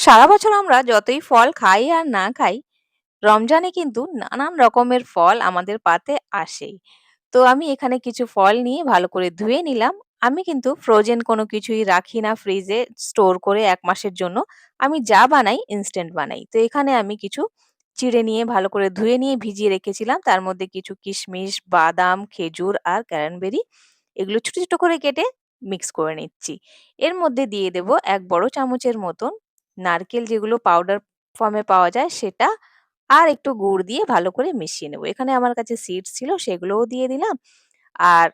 সারা বছর আমরা যতই ফল খাই আর না খাই, রমজানে কিন্তু নানান রকমের ফল আমাদের পাতে আসেই। তো আমি এখানে কিছু ফল নিয়ে ভালো করে ধুয়ে নিলাম। আমি কিন্তু ফ্রোজেন কোনো কিছুই রাখি না ফ্রিজে স্টোর করে ১ মাসের জন্য। আমি যা বানাই ইনস্ট্যান্ট বানাই। তো এখানে আমি কিছু চিড়ে নিয়ে ভালো করে ধুয়ে নিয়ে ভিজিয়ে রেখেছিলাম। তার মধ্যে কিছু কিশমিশ, বাদাম, খেজুর আর ক্যারানবেরি এগুলো ছোট, ছোট করে কেটে মিক্স করে নিচ্ছি। এর মধ্যে দিয়ে দেব ১ বড় চামচের মতন নারকেল যেগুলো পাউডার ফর্মে পাওয়া যায় সেটা, আর একটু গুড় দিয়ে ভালো করে মিশিয়ে নেব। এখানে আমার কাছে সিডস ছিল সেগুলোও দিয়ে দিলাম। আর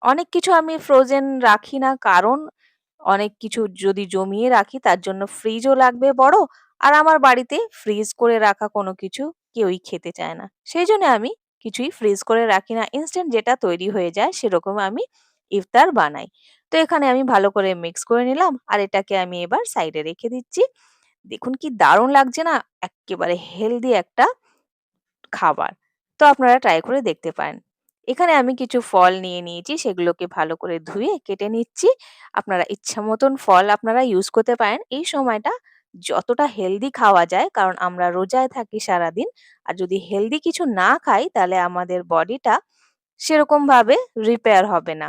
অনেক কিছু আমি ফ্রোজেন রাখি না, কারণ অনেক কিছু যদি জমিয়ে রাখি তার জন্য ফ্রিজও লাগবে বড়। আর আমার বাড়িতে ফ্রিজ করে রাখা কোনো কিছু কেউই খেতে চায় না। সেইজন্য আমি কিছুই ফ্রিজ করে রাখি না। ইনস্ট্যান্ট যেটা তৈরি হয়ে যায় সেরকম আমি ইফতার বানাই। তো এখানে আমি ভালো করে মিক্স করে নিলাম আর এটাকে আমি এবার সাইডে রেখে দিচ্ছি। দেখুন কি দারুণ লাগছে না? এক্কেবারে হেলদি একটা খাবার। তো আপনারা ট্রাই করে দেখতে পারেন। এখানে আমি কিছু ফল নিয়ে নিয়েছি, সেগুলোকে ভালো করে ধুয়ে কেটে নিচ্ছি। আপনারা ইচ্ছা মতন ফল আপনারা ইউজ করতে পারেন। এই সময়টা যতটা হেলদি খাওয়া যায়, কারণ আমরা রোজায় থাকি সারাদিন। আর যদি হেলদি কিছু না খাই তাহলে আমাদের বডিটা সেরকমভাবে রিপেয়ার হবে না।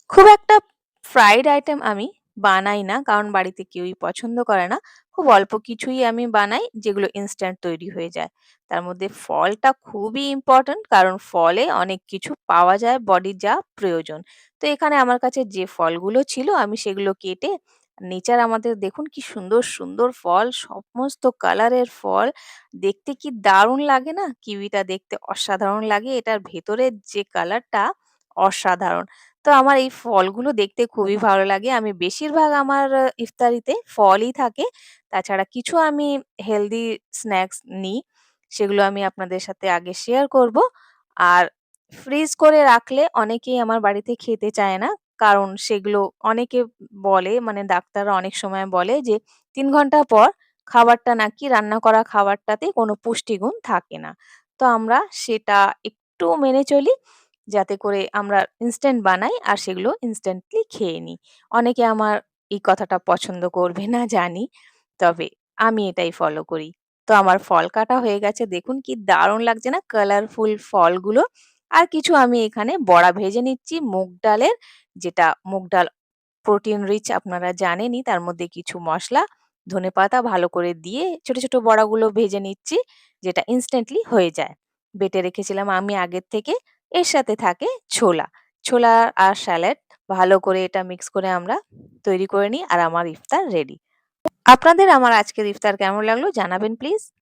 খুব একটা ফ্রাইড আইটেম আমি বানাই না, কারণ বাড়িতে কেউই পছন্দ করে না। খুব অল্প কিছুই আমি বানাই যেগুলো ইনস্ট্যান্ট তৈরি হয়ে যায়। তার মধ্যে ফলটা খুবই ইম্পোর্টেন্ট, কারণ ফলে অনেক কিছু পাওয়া যায় বডির যা প্রয়োজন। তো এখানে আমার কাছে যে ফলগুলো ছিল আমি সেগুলো কেটে, নেচার আমাদের দেখুন কি সুন্দর, সুন্দর ফল, সমস্ত কালারের ফল। দেখতে কি দারুণ লাগে না? কিউইটা দেখতে অসাধারণ লাগে। এটার ভেতরের যে কালারটা অসাধারণ। তো আমার এই ফলগুলো দেখতে খুবই ভালো লাগে। আমি বেশিরভাগ আমার ইফতারিতে ফলই থাকে। তাছাড়া কিছু আমি হেলথি স্ন্যাকস নিই। সেগুলো আমি আপনাদের সাথে আগে শেয়ার করব। আর ফ্রিজ করে রাখলে অনেকেই আমার বাড়িতে খেতে চায় না। কারণ সেগুলো অনেকে বলে, মানে ডাক্তাররা অনেক সময় বলে যে ৩ ঘন্টা পর খাবারটা নাকি, রান্না করা খাবারটাতে কোনো পুষ্টিগুণ থাকে না। তো আমরা সেটা একটু মেনে চলি। যাতে করে আমরা ইনস্ট্যান্ট বানাই আর সেগুলো ইনস্ট্যান্টলি খেয়ে নিই। অনেকে আমার এই কথাটা পছন্দ করবে না জানি। তবে আমি এটাই ফলো করি। তো আমার ফল কাটা হয়ে গেছে। দেখুন কি দারুণ লাগছে না কালারফুল ফলগুলো। আর কিছু আমি এখানে বড়া ভেজে নিচ্ছি মুগ ডালের, যেটা মুগ ডাল প্রোটিন রিচ আপনারা জানেনই। তার মধ্যে কিছু মসলা, ধনেপাতা ভালো করে দিয়ে ছোট, ছোট বড়াগুলো ভেজে নিচ্ছি, যেটা ইনস্ট্যান্টলি হয়ে যায়। বেটে রেখেছিলাম আমি আগের থেকে। এর সাথে থাকে ছোলা। ছোলা আর স্যালাড ভালো করে এটা মিক্স করে আমরা তৈরি করে নিই আর আমার ইফতার রেডি। আপনাদের আমার আজকের ইফতার কেমন লাগলো জানাবেন প্লিজ।